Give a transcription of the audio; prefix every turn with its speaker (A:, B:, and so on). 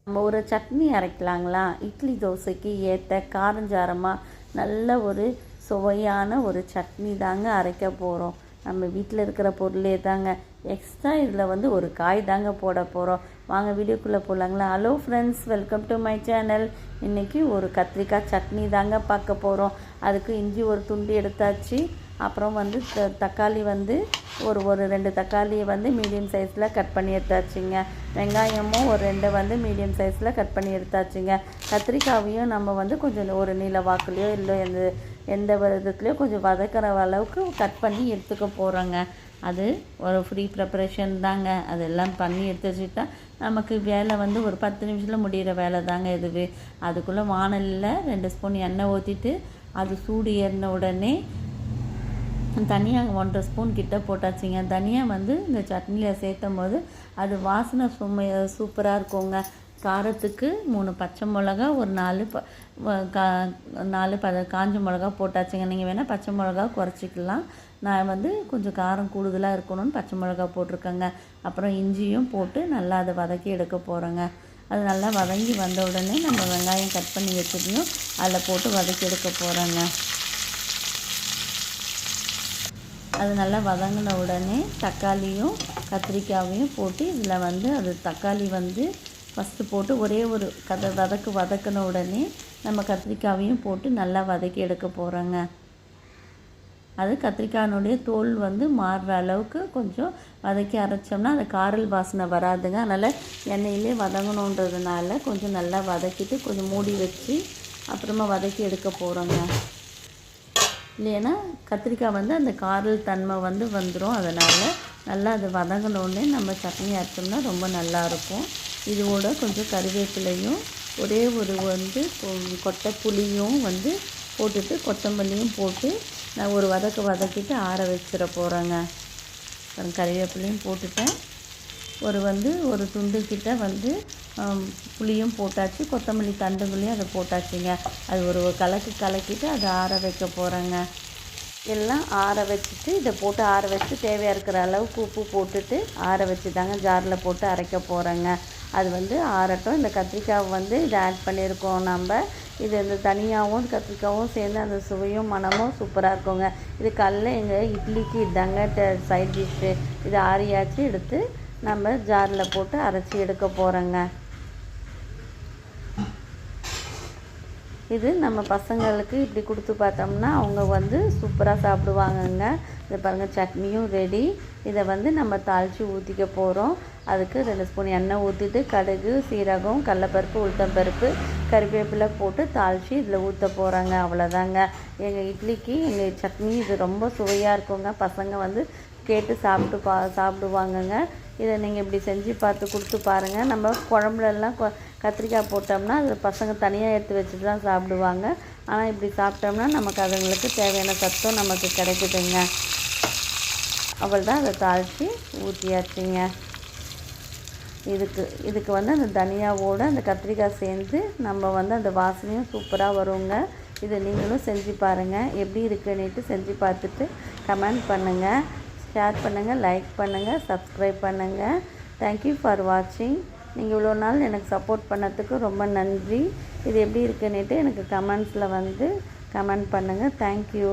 A: நம்ம ஒரு சட்னி அரைக்கலாங்களா? இட்லி தோசைக்கு ஏற்ற காரஞ்சாரமாக நல்ல ஒரு சுவையான ஒரு சட்னி தாங்க அரைக்க போகிறோம். நம்ம வீட்டில் இருக்கிற பொருளே தாங்க. எக்ஸ்ட்ரா இதில் ஒரு காய் தாங்க போட போகிறோம். வாங்க வீடியோக்குள்ளே போகலாங்களா? Hello friends, welcome to my channel. இன்றைக்கி ஒரு கத்திரிக்காய் சட்னி தாங்க பார்க்க போகிறோம். அதுக்கு இஞ்சி ஒரு துண்டு எடுத்தாச்சு. அப்புறம் தக்காளி ஒரு 2 தக்காளியை மீடியம் சைஸில் கட் பண்ணி எடுத்தாச்சுங்க. வெங்காயமும் ஒரு 2 மீடியம் சைஸில் கட் பண்ணி எடுத்தாச்சுங்க. கத்திரிக்காயையும் நம்ம கொஞ்சம் ஒரு நீல வாக்குலையோ இல்லை எந்த விதத்துலையோ கொஞ்சம் வதக்கிற அளவுக்கு கட் பண்ணி எடுத்துக்க போகிறோங்க. அது ஒரு ஃப்ரீ ப்ரிப்பரேஷன் தாங்க. அதெல்லாம் பண்ணி எடுத்து வச்சுட்டா நமக்கு வேலை ஒரு 10 நிமிஷத்தில் முடிகிற வேலை தாங்க இதுவே. அதுக்குள்ளே வானலில் 2 ஸ்பூன் எண்ணெய் ஊற்றிட்டு அது சூடு ஏறின உடனே தனியாக 1.5 ஸ்பூன் கிட்ட போட்டாச்சுங்க. தனியாக இந்த சட்னியில் சேர்த்தும் போது அது வாசனை சூப்பராக இருக்குங்க. காரத்துக்கு 3 பச்சை மிளகா, ஒரு 4 காஞ்ச மிளகா போட்டாச்சுங்க. நீங்கள் வேணால் பச்சை மிளகா குறைச்சிக்கலாம். நான் கொஞ்சம் காரம் கூடுதலாக இருக்கணும்னு பச்சை மிளகா போட்டிருக்கேங்க. அப்புறம் இஞ்சியும் போட்டு நல்லா அதை வதக்கி எடுக்க போகிறோங்க. அது நல்லா வதங்கி வந்த உடனே நம்ம வெங்காயம் கட் பண்ணி வச்சுக்கணும், அதில் போட்டு வதக்கி எடுக்க போகிறோங்க. அது நல்லா வதங்கின உடனே தக்காளியும் கத்திரிக்காயையும் போட்டு இதில் அது தக்காளி ஃபஸ்ட்டு போட்டு ஒரே ஒரு வதக்கின உடனே நம்ம கத்திரிக்காயையும் போட்டு நல்லா வதக்கி எடுக்க போகிறோங்க. அது கத்திரிக்காயினுடைய தோல் மாறுற அளவுக்கு கொஞ்சம் வதக்கி அரைச்சோம்னா அது காரல் வாசனை வராதுங்க. அதனால் எண்ணெயிலே வதங்கணுன்றதுனால கொஞ்சம் நல்லா வதக்கிட்டு கொஞ்சம் மூடி வச்சு அப்புறமா வதக்கி எடுக்க போகிறோங்க. இல்லைன்னா கத்திரிக்காய் அந்த காரல் தன்மை வந்துடும். அதனால் நல்லா அது வதங்கினோடனே நம்ம சட்னி அரைச்சோம்னா ரொம்ப நல்லாயிருக்கும். இதோட கொஞ்சம் கருவேப்பிலையும் ஒரே ஒரு கொட்டை புளியும் போட்டுட்டு கொத்தமல்லியும் போட்டு நான் ஒரு வதக்கிட்டு ஆற வச்சிட போகிறேங்க. கருவேப்பிலையும் போட்டுட்டேன். ஒரு துண்டு கிட்ட புளியும் போட்டாச்சு, கொத்தமல்லி தண்டுங்களையும் அதை போட்டாச்சுங்க. அது ஒரு கலக்கிட்டு அதை ஆற வைக்க போகிறேங்க. எல்லாம் ஆற வச்சுட்டு இதை போட்டு ஆற வச்சு தேவையாக இருக்கிற அளவுக்கு உப்பு போட்டுட்டு ஆற வச்சு தாங்க ஜாரில் போட்டு அரைக்க போகிறேங்க. அது ஆறட்டும். இந்த கத்திரிக்காய் இதை ஆட் பண்ணியிருக்கோம் நம்ம. இது தனியாகவும் கத்திரிக்காயும் சேர்ந்து அந்த சுவையும் மனமும் சூப்பராக இருக்குங்க. இது எங்கள் இட்லிக்கு இதாங்க சைட் டிஷ்ஷு. இது ஆறியாச்சு எடுத்து நம்ம ஜாரில் போட்டு அரைச்சி எடுக்க போகிறோங்க. இது நம்ம பசங்களுக்கு இப்படி கொடுத்து பார்த்தோம்னா அவங்க சூப்பராக சாப்பிடுவாங்கங்க. இது பாருங்கள், சட்னியும் ரெடி. இதை நம்ம தாளித்து ஊற்றிக்க போகிறோம். அதுக்கு 2 ஸ்பூன் எண்ணெய் ஊற்றிட்டு கடுகு, சீரகம், கடலைப்பருப்பு, உளுத்தம்பருப்பு, கறிவேப்பிலை போட்டு தாளித்து இதில் ஊற்ற போகிறாங்க. அவ்வளோதாங்க. எங்கள் இட்லிக்கு எங்கள் சட்னி இது ரொம்ப சுவையாக இருக்குங்க. பசங்க கேட்டு சாப்பிடுவாங்கங்க. இதை நீங்கள் இப்படி செஞ்சு பார்த்து கொடுத்து பாருங்கள். நம்ம குழம்புலலாம் கத்திரிக்காய் போட்டோம்னா அது பசங்க தனியாக எடுத்து வச்சுட்டு தான் சாப்பிடுவாங்க. ஆனால் இப்படி சாப்பிட்டோம்னா நமக்கு அதுங்களுக்கு தேவையான சத்தம் நமக்கு கிடைக்குதுங்க. அவள் தான் அதை தாளித்து ஊற்றியாச்சுங்க. இதுக்கு அந்த தனியாவோடு அந்த கத்திரிக்காய் சேர்ந்து நம்ம அந்த வாசனையும் சூப்பராக வருங்க. இதை நீங்களும் செஞ்சு பாருங்கள். எப்படி இருக்குன்னுட்டு செஞ்சு பார்த்துட்டு கமெண்ட் பண்ணுங்கள், ஷேர் பண்ணுங்கள், லைக் பண்ணுங்கள், சப்ஸ்கிரைப் பண்ணுங்கள். தேங்க்யூ ஃபார் வாட்சிங். நீங்கள் இவ்வளோ நாள் எனக்கு சப்போர்ட் பண்ணதுக்கு ரொம்ப நன்றி. இது எப்படி இருக்குன்னுட்டு எனக்கு கமெண்ட்ஸில் கமெண்ட் பண்ணுங்கள். தேங்க்யூ.